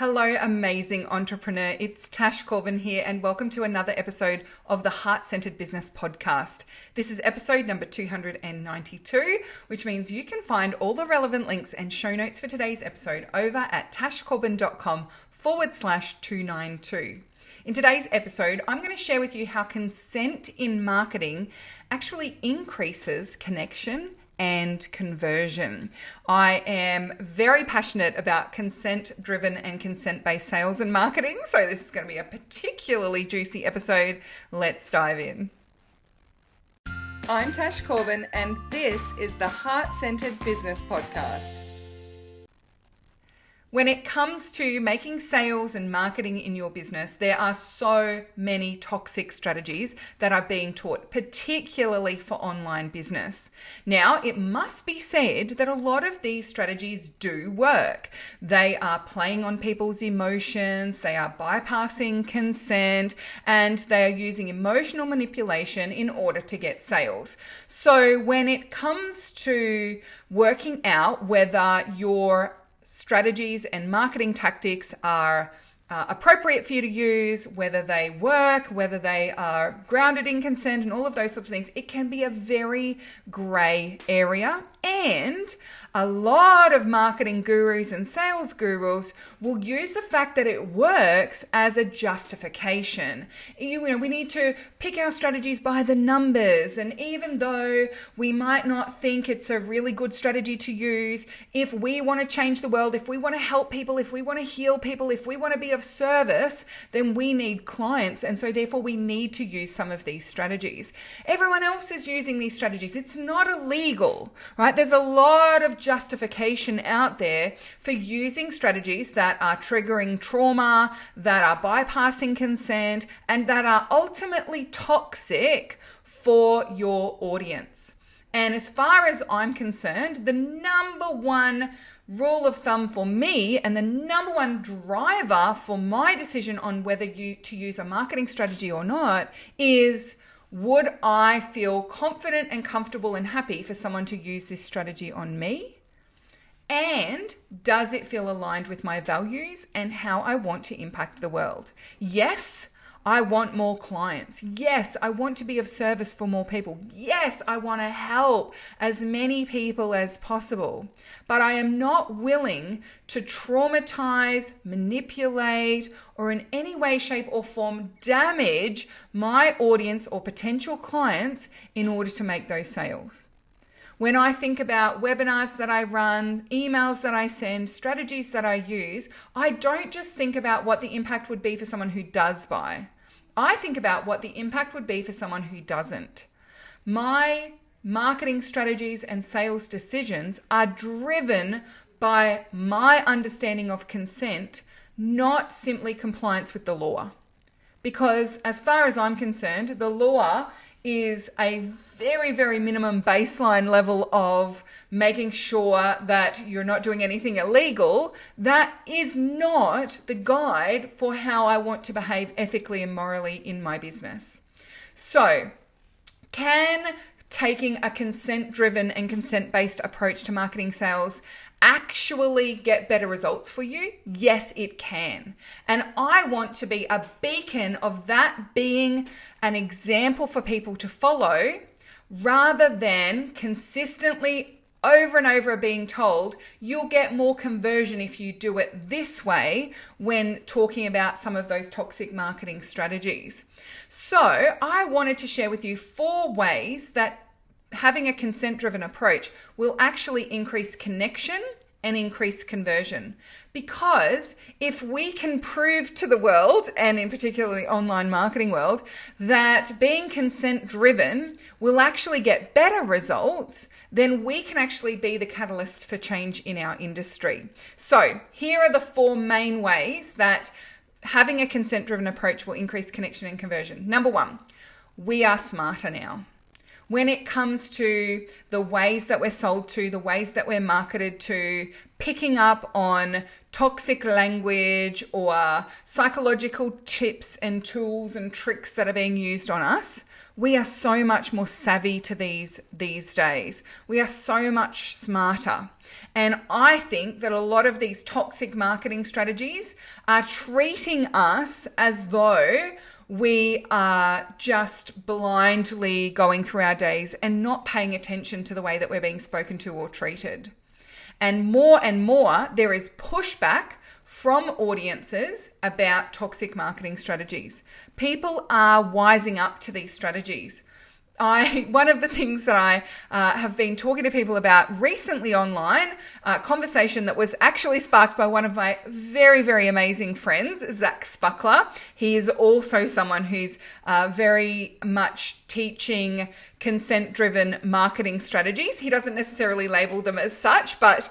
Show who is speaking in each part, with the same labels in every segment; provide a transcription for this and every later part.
Speaker 1: Hello, amazing entrepreneur. It's Tash Corbin here, and welcome to another episode of the Heart-Centered Business Podcast. This is episode number 292, which means you can find all the relevant links and show notes for today's episode over at tashcorbin.com/292. In today's episode, I'm going to share with you how consent in marketing actually increases connection and conversion. I am very passionate about consent-driven and consent-based sales and marketing, so this is going to be a particularly juicy episode. Let's dive in. I'm Tash Corbin, and this is the Heart-Centered Business Podcast. When it comes to making sales and marketing in your business, there are so many toxic strategies that are being taught, particularly for online business. Now, it must be said that a lot of these strategies do work. They are playing on people's emotions, they are bypassing consent, and they are using emotional manipulation in order to get sales. So when it comes to working out whether your strategies and marketing tactics are appropriate for you to use, whether they work, whether they are grounded in consent and all of those sorts of things, it can be a very grey area. And a lot of marketing gurus and sales gurus will use the fact that it works as a justification. You know, we need to pick our strategies by the numbers. And even though we might not think it's a really good strategy to use, if we want to change the world, if we want to help people, if we want to heal people, if we want to be of service, then we need clients. And so therefore we need to use some of these strategies. Everyone else is using these strategies. It's not illegal, right? There's a lot of justification out there for using strategies that are triggering trauma, that are bypassing consent, and that are ultimately toxic for your audience. And as far as I'm concerned, the number one rule of thumb for me and the number one driver for my decision on whether to use a marketing strategy or not is, would I feel confident and comfortable and happy for someone to use this strategy on me? And does it feel aligned with my values and how I want to impact the world? Yes, I want more clients. Yes, I want to be of service for more people. Yes, I want to help as many people as possible. But I am not willing to traumatize, manipulate, or in any way, shape, or form damage my audience or potential clients in order to make those sales. When I think about webinars that I run, emails that I send, strategies that I use, I don't just think about what the impact would be for someone who does buy. I think about what the impact would be for someone who doesn't. My marketing strategies and sales decisions are driven by my understanding of consent, not simply compliance with the law. Because as far as I'm concerned, the law is a very, very minimum baseline level of making sure that you're not doing anything illegal. That is not the guide for how I want to behave ethically and morally in my business. So, can taking a consent-driven and consent-based approach to marketing sales actually get better results for you? Yes, it can. And I want to be a beacon of that being an example for people to follow, rather than consistently over and over being told you'll get more conversion if you do it this way when talking about some of those toxic marketing strategies. So I wanted to share with you 4 ways that having a consent-driven approach will actually increase connection and increase conversion. Because if we can prove to the world, and in particular the online marketing world, that being consent-driven will actually get better results, then we can actually be the catalyst for change in our industry. So here are the 4 main ways that having a consent-driven approach will increase connection and conversion. Number 1, we are smarter now. When it comes to the ways that we're sold to, the ways that we're marketed to, picking up on toxic language or psychological tips and tools and tricks that are being used on us, we are so much more savvy to these days. We are so much smarter. And I think that a lot of these toxic marketing strategies are treating us as though we are just blindly going through our days and not paying attention to the way that we're being spoken to or treated. And more, there is pushback from audiences about toxic marketing strategies. People are wising up to these strategies. One of the things that I have been talking to people about recently online, a conversation that was actually sparked by one of my very, very amazing friends, Zach Spuckler. He is also someone who's very much teaching consent-driven marketing strategies. He doesn't necessarily label them as such, but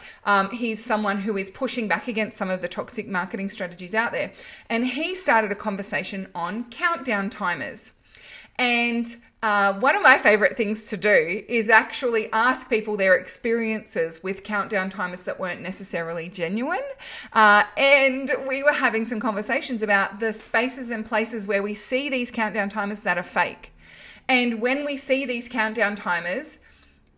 Speaker 1: he's someone who is pushing back against some of the toxic marketing strategies out there. And he started a conversation on countdown timers. And one of my favorite things to do is actually ask people their experiences with countdown timers that weren't necessarily genuine. And we were having some conversations about the spaces and places where we see these countdown timers that are fake. And when we see these countdown timers,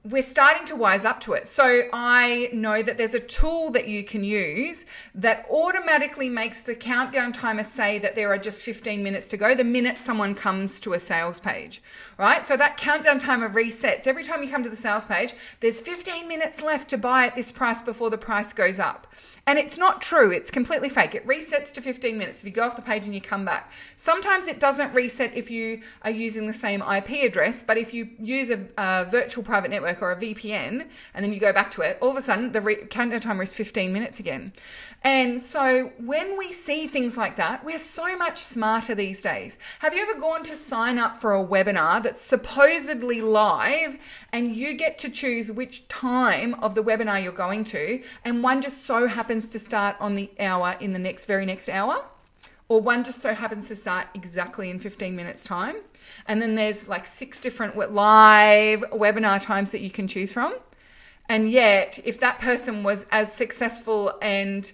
Speaker 1: we're starting to wise up to it. So I know that there's a tool that you can use that automatically makes the countdown timer say that there are just 15 minutes to go the minute someone comes to a sales page, right? So that countdown timer resets. Every time you come to the sales page, there's 15 minutes left to buy at this price before the price goes up. And it's not true. It's completely fake. It resets to 15 minutes if you go off the page and you come back. Sometimes it doesn't reset if you are using the same IP address, but if you use a virtual private network or a VPN and then you go back to it, all of a sudden the countdown timer is 15 minutes again. And so when we see things like that, we're so much smarter these days. Have you ever gone to sign up for a webinar that's supposedly live and you get to choose which time of the webinar you're going to, and one just so happens to start on the hour in the very next hour? Or one just so happens to start exactly in 15 minutes time. And then there's like 6 different live webinar times that you can choose from. And yet, if that person was as successful and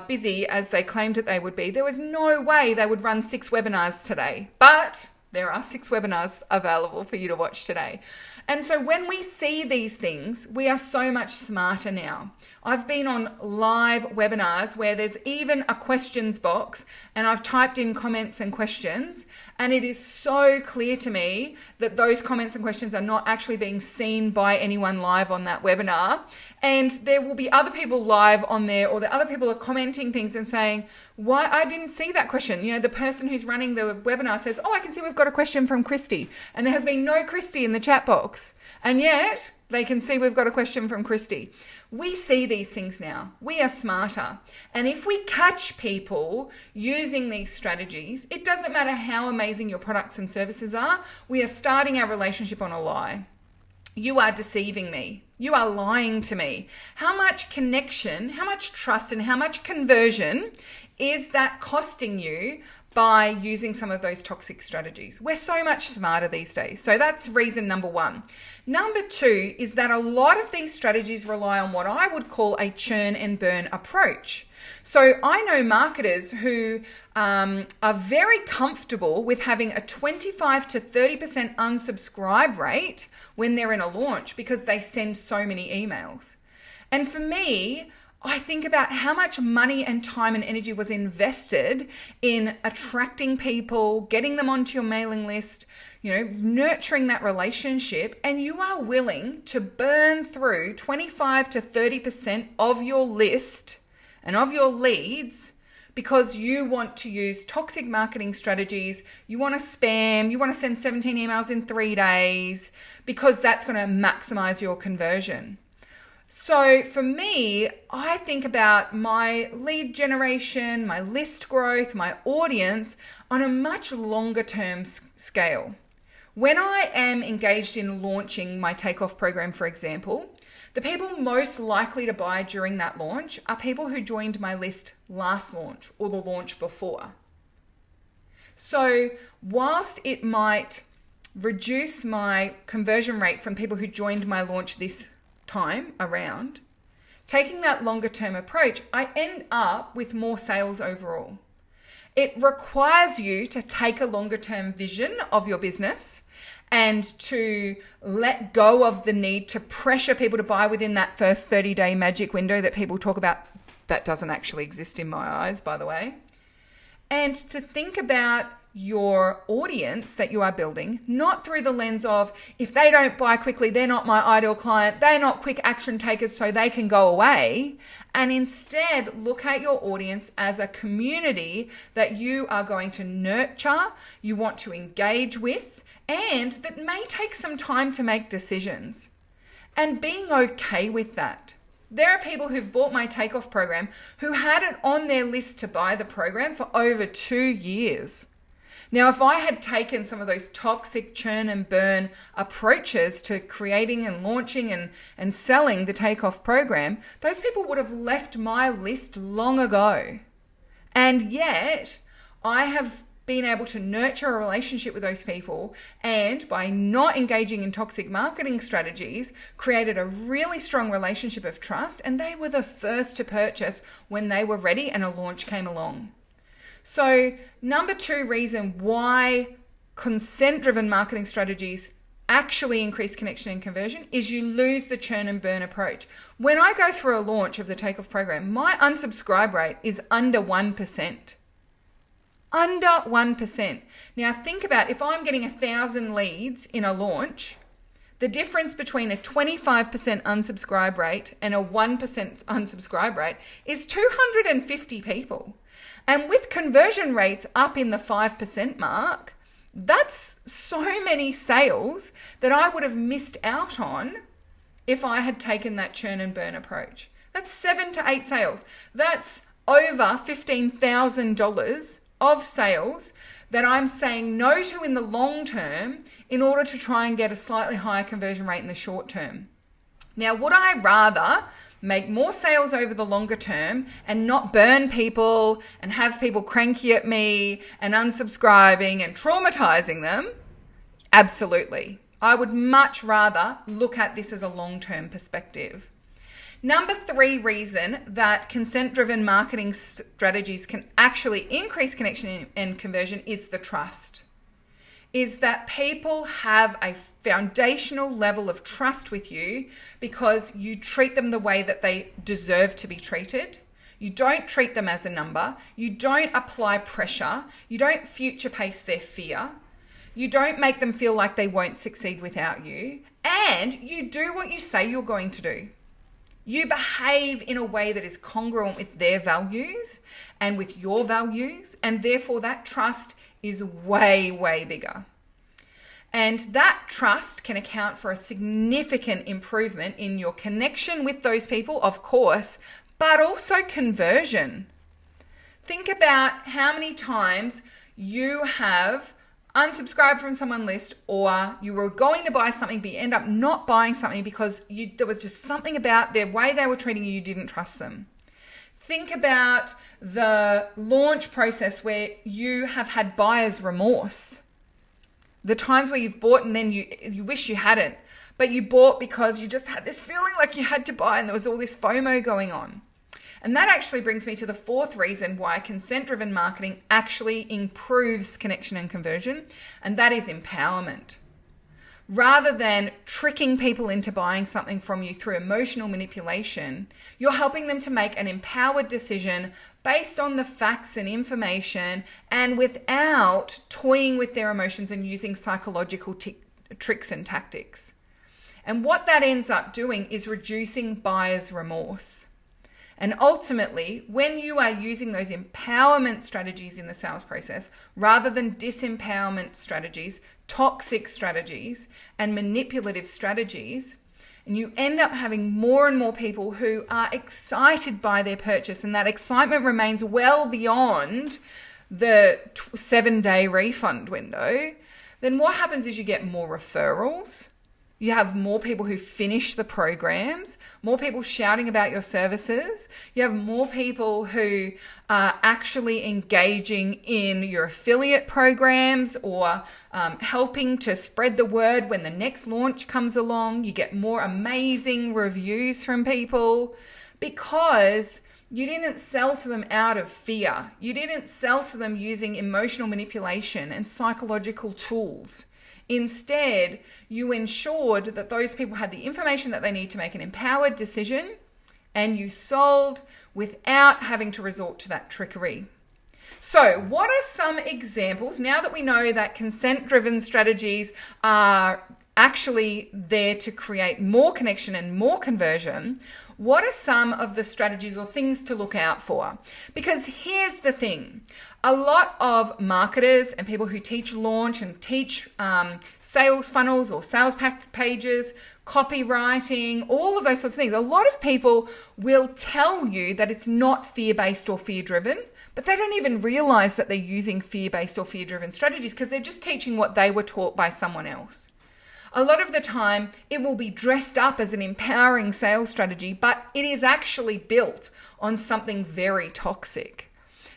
Speaker 1: busy as they claimed that they would be, there was no way they would run 6 webinars today. But there are 6 webinars available for you to watch today. And so when we see these things, we are so much smarter now. I've been on live webinars where there's even a questions box and I've typed in comments and questions, and it is so clear to me that those comments and questions are not actually being seen by anyone live on that webinar. And there will be other people live on there, or the other people are commenting things and saying, why I didn't see that question. You know, the person who's running the webinar says, oh, I can see we've got a question from Christy. And there has been no Christy in the chat box. And yet they can see we've got a question from Christy. We see these things now. We are smarter. And if we catch people using these strategies, it doesn't matter how amazing your products and services are, we are starting our relationship on a lie. You are deceiving me. You are lying to me. How much connection, how much trust, and how much conversion is that costing you by using some of those toxic strategies? We're so much smarter these days. So that's reason number 1. Number 2 is that a lot of these strategies rely on what I would call a churn and burn approach. So I know marketers who are very comfortable with having a 25 to 30% unsubscribe rate when they're in a launch because they send so many emails. And for me, I think about how much money and time and energy was invested in attracting people, getting them onto your mailing list, nurturing that relationship, and you are willing to burn through 25 to 30% of your list and of your leads because you want to use toxic marketing strategies, you want to spam, you want to send 17 emails in 3 days because that's going to maximize your conversion. So for me, I think about my lead generation, my list growth, my audience on a much longer term scale. When I am engaged in launching my takeoff program, for example, the people most likely to buy during that launch are people who joined my list last launch or the launch before. So whilst it might reduce my conversion rate from people who joined my launch this time around, taking that longer term approach, I end up with more sales overall. It requires you to take a longer term vision of your business and to let go of the need to pressure people to buy within that first 30-day magic window that people talk about. That doesn't actually exist in my eyes, by the way. And to think about your audience that you are building, not through the lens of, if they don't buy quickly, they're not my ideal client, they're not quick action takers, so they can go away. And instead, look at your audience as a community that you are going to nurture, you want to engage with, and that may take some time to make decisions. And being okay with that. There are people who've bought my takeoff program who had it on their list to buy the program for over 2 years. Now, if I had taken some of those toxic churn and burn approaches to creating and launching and selling the takeoff program, those people would have left my list long ago. And yet, I have been able to nurture a relationship with those people, and by not engaging in toxic marketing strategies, created a really strong relationship of trust, and they were the first to purchase when they were ready and a launch came along. So, number 2 reason why consent-driven marketing strategies actually increase connection and conversion is you lose the churn and burn approach. When I go through a launch of the takeoff program, my unsubscribe rate is under 1%. Under 1%. Now think about, if I'm getting 1,000 leads in a launch, the difference between a 25% unsubscribe rate and a 1% unsubscribe rate is 250 people. And with conversion rates up in the 5% mark, that's so many sales that I would have missed out on if I had taken that churn and burn approach. That's 7 to 8 sales. That's over $15,000 of sales that I'm saying no to in the long term in order to try and get a slightly higher conversion rate in the short term. Now, would I rather make more sales over the longer term and not burn people and have people cranky at me and unsubscribing and traumatizing them? Absolutely. I would much rather look at this as a long-term perspective. Number 3 reason that consent-driven marketing strategies can actually increase connection and conversion is the trust. Is that people have a foundational level of trust with you because you treat them the way that they deserve to be treated. You don't treat them as a number. You don't apply pressure. You don't future pace their fear. You don't make them feel like they won't succeed without you. And you do what you say you're going to do. You behave in a way that is congruent with their values and with your values, and therefore that trust is way, way bigger. And that trust can account for a significant improvement in your connection with those people, of course, but also conversion. Think about how many times you have unsubscribed from someone's list, or you were going to buy something but you end up not buying something because there was just something about the way they were treating you didn't trust them. Think about the launch process where you have had buyer's remorse. The times where you've bought and then you wish you hadn't, but you bought because you just had this feeling like you had to buy and there was all this FOMO going on. And that actually brings me to the 4th reason why consent-driven marketing actually improves connection and conversion, and that is empowerment. Rather than tricking people into buying something from you through emotional manipulation, you're helping them to make an empowered decision based on the facts and information and without toying with their emotions and using psychological tricks and tactics. And what that ends up doing is reducing buyer's remorse. And ultimately, when you are using those empowerment strategies in the sales process, rather than disempowerment strategies, toxic strategies, and manipulative strategies, and you end up having more and more people who are excited by their purchase, and that excitement remains well beyond the 7-day refund window, then what happens is you get more referrals. You have more people who finish the programs, more people shouting about your services. You have more people who are actually engaging in your affiliate programs or helping to spread the word when the next launch comes along. You get more amazing reviews from people because you didn't sell to them out of fear. You didn't sell to them using emotional manipulation and psychological tools. Instead, you ensured that those people had the information that they need to make an empowered decision, and you sold without having to resort to that trickery. So, what are some examples, now that we know that consent-driven strategies are actually there to create more connection and more conversion, what are some of the strategies or things to look out for? Because here's the thing. A lot of marketers and people who teach launch and teach sales funnels or sales pages, copywriting, all of those sorts of things, a lot of people will tell you that it's not fear-based or fear-driven, but they don't even realize that they're using fear-based or fear-driven strategies because they're just teaching what they were taught by someone else. A lot of the time, it will be dressed up as an empowering sales strategy, but it is actually built on something very toxic.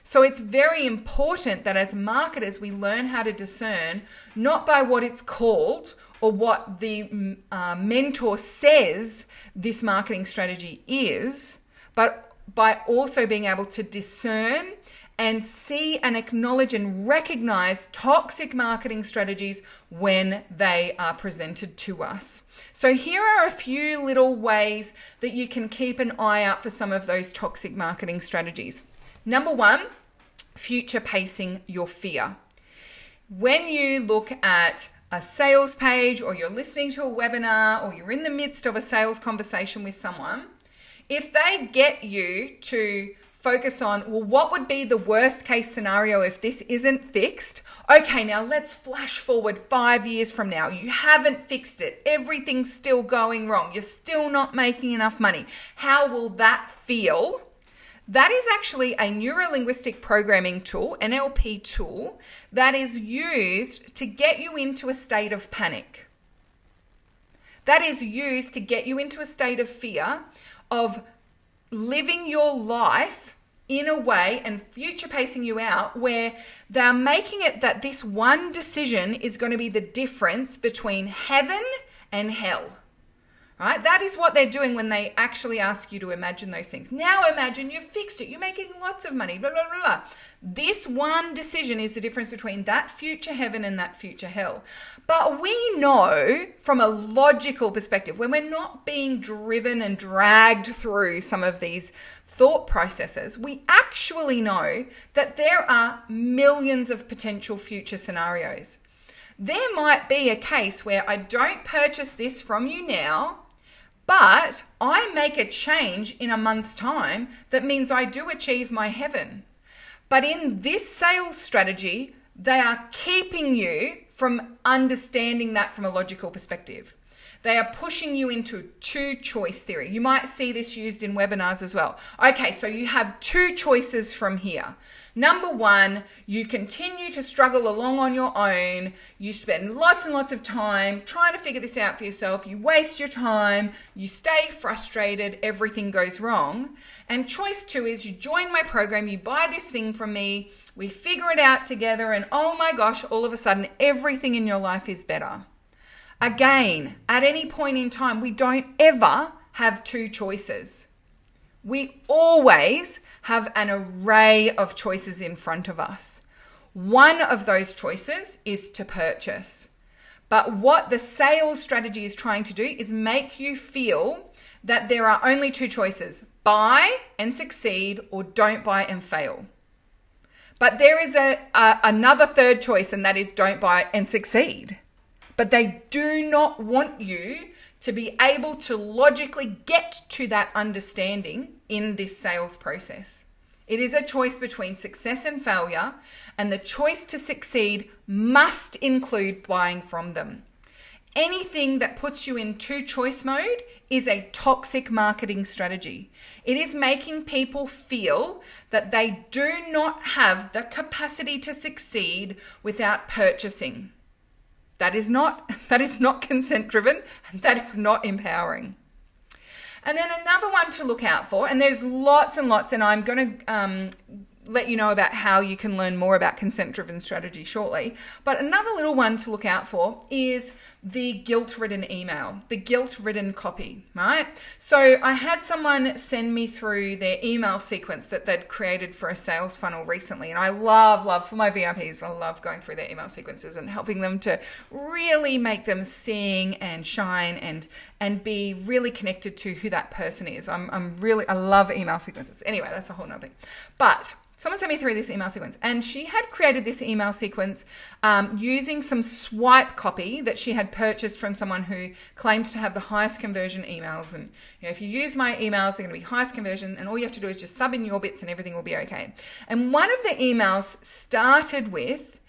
Speaker 1: So it's very important that as marketers, we learn how to discern, not by what it's called or what the mentor says this marketing strategy is, but by also being able to discern and see and acknowledge and recognize toxic marketing strategies when they are presented to us. So here are a few little ways that you can keep an eye out for some of those toxic marketing strategies. Number one, future pacing your fear. When you look at a sales page, or you're listening to a webinar, or you're in the midst of a sales conversation with someone, if they get you to focus on, well, what would be the worst case scenario if this isn't fixed? Okay, now let's flash forward 5 years from now. You haven't fixed it. Everything's still going wrong. You're still not making enough money. How will that feel? That is actually a neuro-linguistic programming tool, NLP tool, that is used to get you into a state of panic. That is used to get you into a state of fear of living your life in a way and future pacing you out where they're making it that this one decision is going to be the difference between heaven and hell. Right? That is what they're doing when they actually ask you to imagine those things. Now imagine you've fixed it. You're making lots of money, blah, blah, blah, blah. This one decision is the difference between that future heaven and that future hell. But we know from a logical perspective, when we're not being driven and dragged through some of these thought processes, we actually know that there are millions of potential future scenarios. There might be a case where I don't purchase this from you now, but I make a change in a month's time that means I do achieve my heaven. But in this sales strategy, they are keeping you from understanding that from a logical perspective. They are pushing you into two-choice theory. You might see this used in webinars as well. Okay, so you have two choices from here. Number one, you continue to struggle along on your own. You spend lots and lots of time trying to figure this out for yourself. You waste your time. You stay frustrated. Everything goes wrong. And choice two is you join my program. You buy this thing from me. We figure it out together. And oh my gosh, all of a sudden, everything in your life is better. Again, at any point in time, we don't ever have two choices. We always have an array of choices in front of us. One of those choices is to purchase. But what the sales strategy is trying to do is make you feel that there are only two choices: buy and succeed, or don't buy and fail. But there is another third choice, and that is don't buy and succeed. But they do not want you to be able to logically get to that understanding in this sales process. It is a choice between success and failure, and the choice to succeed must include buying from them. Anything that puts you in two-choice mode is a toxic marketing strategy. It is making people feel that they do not have the capacity to succeed without purchasing. That is not consent driven, and that is not empowering. And then another one to look out for, and there's lots and lots, and I'm going to let you know about how you can learn more about consent driven strategy shortly. But another little one to look out for is the guilt-ridden email, the guilt-ridden copy, right? So I had someone send me through their email sequence that they'd created for a sales funnel recently. And I love for my VIPs, I love going through their email sequences and helping them to really make them sing and shine and be really connected to who that person is. I love email sequences. Anyway, that's a whole nother thing. But someone sent me through this email sequence, and she had created this email sequence using some swipe copy that she had purchased from someone who claims to have the highest conversion emails. And if you use my emails, they're going to be highest conversion, and all you have to do is just sub in your bits and everything will be okay. And one of the emails started with,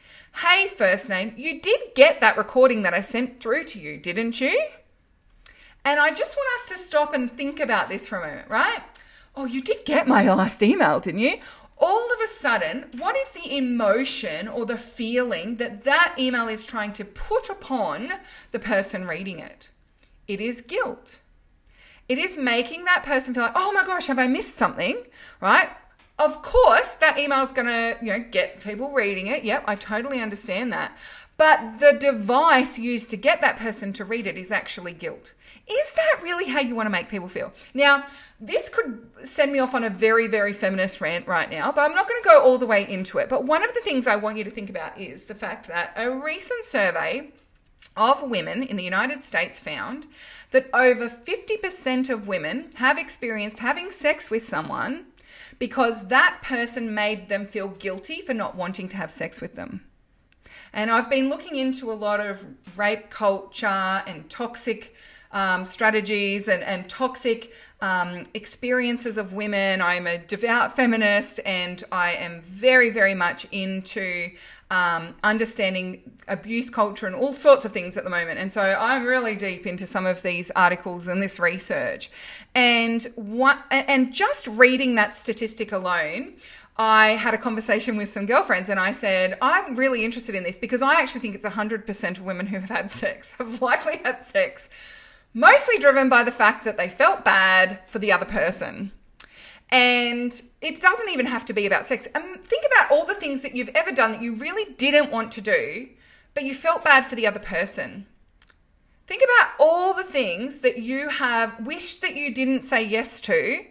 Speaker 1: "Hey, first name, you did get that recording that I sent through to you, didn't you?" And I just want us to stop and think about this for a moment, right? Oh, you did get my last email, didn't you? All of a sudden, what is the emotion or the feeling that email is trying to put upon the person reading it? It is guilt. It is making that person feel like, oh my gosh, have I missed something, right? Of course, that email is going to, get people reading it. Yep, I totally understand that. But the device used to get that person to read it is actually guilt. Is that really how you want to make people feel? Now, this could send me off on a very, very feminist rant right now, but I'm not going to go all the way into it. But one of the things I want you to think about is the fact that a recent survey of women in the United States found that over 50% of women have experienced having sex with someone because that person made them feel guilty for not wanting to have sex with them. And I've been looking into a lot of rape culture and toxic strategies and toxic experiences of women. I'm a devout feminist, and I am very, very much into understanding abuse culture and all sorts of things at the moment. And so I'm really deep into some of these articles and this research. And just reading that statistic alone, I had a conversation with some girlfriends and I said, I'm really interested in this because I actually think it's 100% of women who have had sex, have likely had sex, mostly driven by the fact that they felt bad for the other person. And it doesn't even have to be about sex. Think about all the things that you've ever done that you really didn't want to do, but you felt bad for the other person. Think about all the things that you have wished that you didn't say yes to,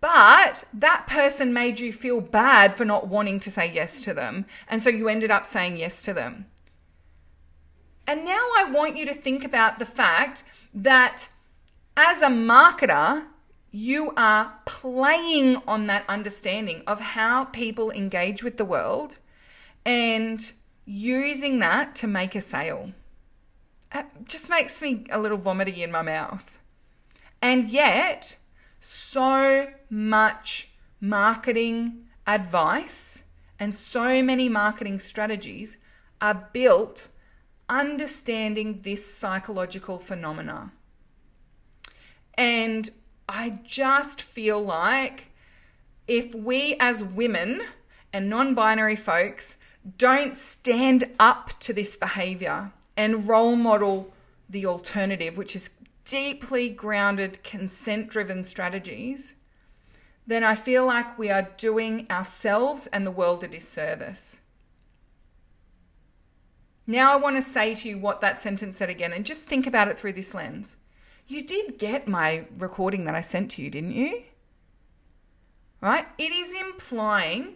Speaker 1: but that person made you feel bad for not wanting to say yes to them. And so you ended up saying yes to them. And now I want you to think about the fact that as a marketer, you are playing on that understanding of how people engage with the world and using that to make a sale. It just makes me a little vomity in my mouth. And yet, so much marketing advice and so many marketing strategies are built understanding this psychological phenomena. And I just feel like if we as women and non-binary folks don't stand up to this behavior and role model the alternative, which is deeply grounded, consent-driven strategies, then I feel like we are doing ourselves and the world a disservice. Now I want to say to you what that sentence said again, and just think about it through this lens. You did get my recording that I sent to you, didn't you? Right? It is implying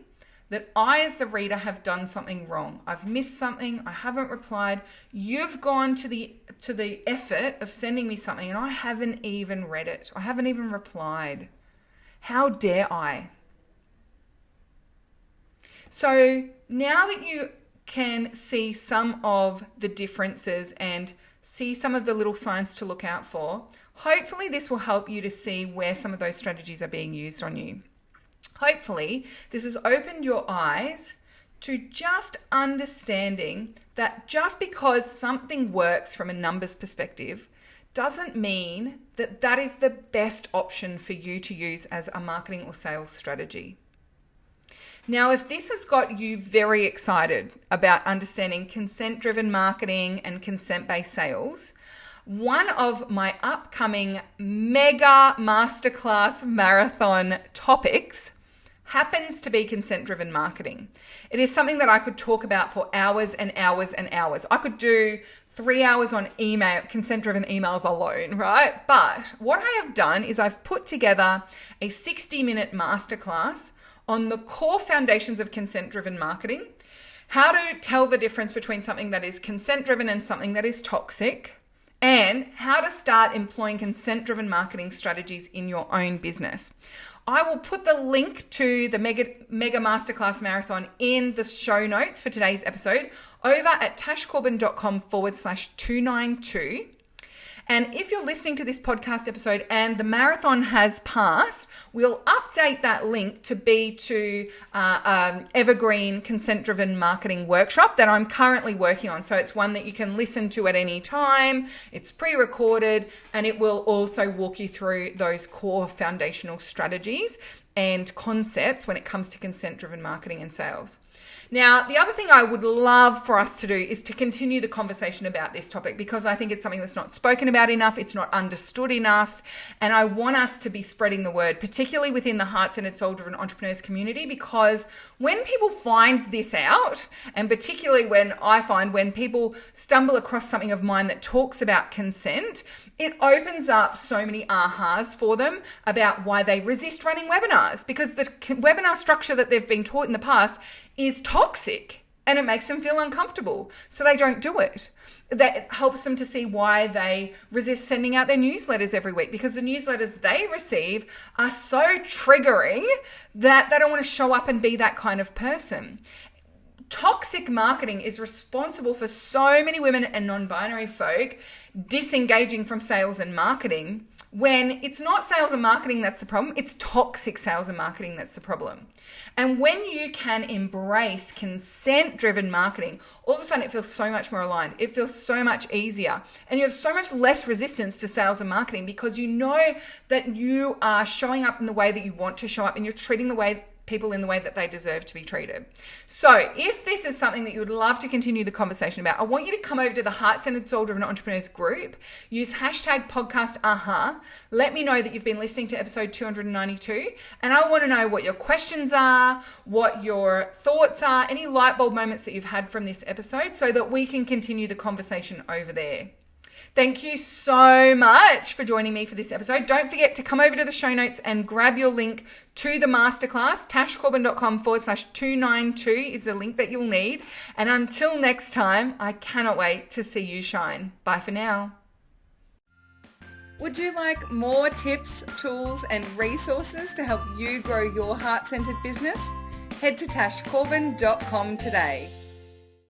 Speaker 1: that I, as the reader, have done something wrong. I've missed something. I haven't replied. You've gone to the effort of sending me something, and I haven't even read it. I haven't even replied. How dare I? So now that you can see some of the differences and see some of the little signs to look out for, hopefully this will help you to see where some of those strategies are being used on you. Hopefully this has opened your eyes to just understanding that just because something works from a numbers perspective doesn't mean that that is the best option for you to use as a marketing or sales strategy. Now, if this has got you very excited about understanding consent-driven marketing and consent-based sales, one of my upcoming mega masterclass marathon topics happens to be consent-driven marketing. It is something that I could talk about for hours and hours and hours. I could do 3 hours on email, consent-driven emails alone, right? But what I have done is I've put together a 60-minute masterclass on the core foundations of consent-driven marketing, how to tell the difference between something that is consent-driven and something that is toxic, and how to start employing consent-driven marketing strategies in your own business. I will put the link to the Mega Masterclass Marathon in the show notes for today's episode over at tashcorbin.com/292. And if you're listening to this podcast episode and the marathon has passed, we'll update that link to be to evergreen consent-driven marketing workshop that I'm currently working on. So it's one that you can listen to at any time. It's pre-recorded, and it will also walk you through those core foundational strategies and concepts when it comes to consent-driven marketing and sales. Now, the other thing I would love for us to do is to continue the conversation about this topic, because I think it's something that's not spoken about enough, it's not understood enough, and I want us to be spreading the word, particularly within the heart-centered, soul-driven entrepreneurs community, because when people find this out, and particularly when people stumble across something of mine that talks about consent, it opens up so many ahas for them about why they resist running webinars, because the webinar structure that they've been taught in the past is toxic and it makes them feel uncomfortable. So they don't do it. That helps them to see why they resist sending out their newsletters every week, because the newsletters they receive are so triggering that they don't want to show up and be that kind of person. Toxic marketing is responsible for so many women and non-binary folk disengaging from sales and marketing, when it's not sales and marketing that's the problem, it's toxic sales and marketing that's the problem. And when you can embrace consent-driven marketing, all of a sudden it feels so much more aligned. It feels so much easier. And you have so much less resistance to sales and marketing, because you know that you are showing up in the way that you want to show up, and you're treating people in the way that they deserve to be treated. So if this is something that you would love to continue the conversation about, I want you to come over to the Heart-Centered, Soul-Driven Entrepreneurs group, use #podcast let me know that you've been listening to episode 292, and I want to know what your questions are, what your thoughts are, any light bulb moments that you've had from this episode, so that we can continue the conversation over there. Thank you so much for joining me for this episode. Don't forget to come over to the show notes and grab your link to the masterclass. tashcorbin.com/292 is the link that you'll need. And until next time, I cannot wait to see you shine. Bye for now. Would you like more tips, tools, and resources to help you grow your heart-centered business? Head to tashcorbin.com today.